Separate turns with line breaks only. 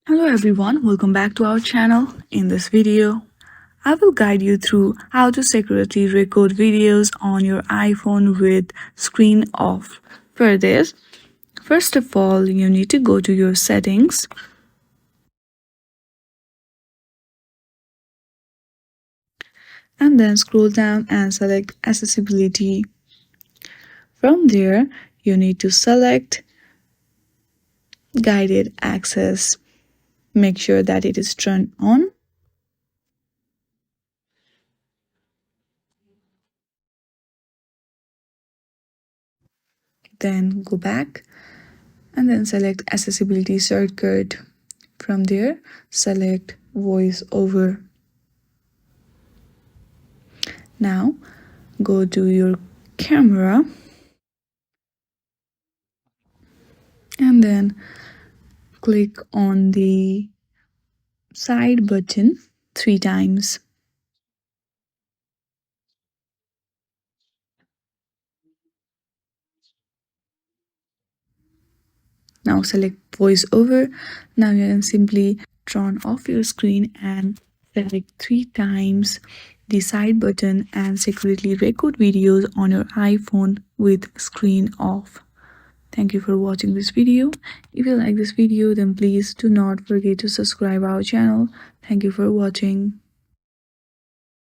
Hello everyone, welcome back to our channel. In this video, I will guide you through how to securely record videos on your iPhone with screen off. For this, first of all, you need to go to your settings and then scroll down and select accessibility. From there, you need to select guided access. Make sure that it is turned on. Then go back and then select accessibility shortcut. From there, select voice over. Now go to your camera and then click on the side button 3 times. Now select voice over. Now you can simply turn off your screen and select 3 times the side button and secretly record videos on your iPhone with screen off. Thank you for watching this video. If you like this video, then please do not forget to subscribe our channel. Thank you for watching.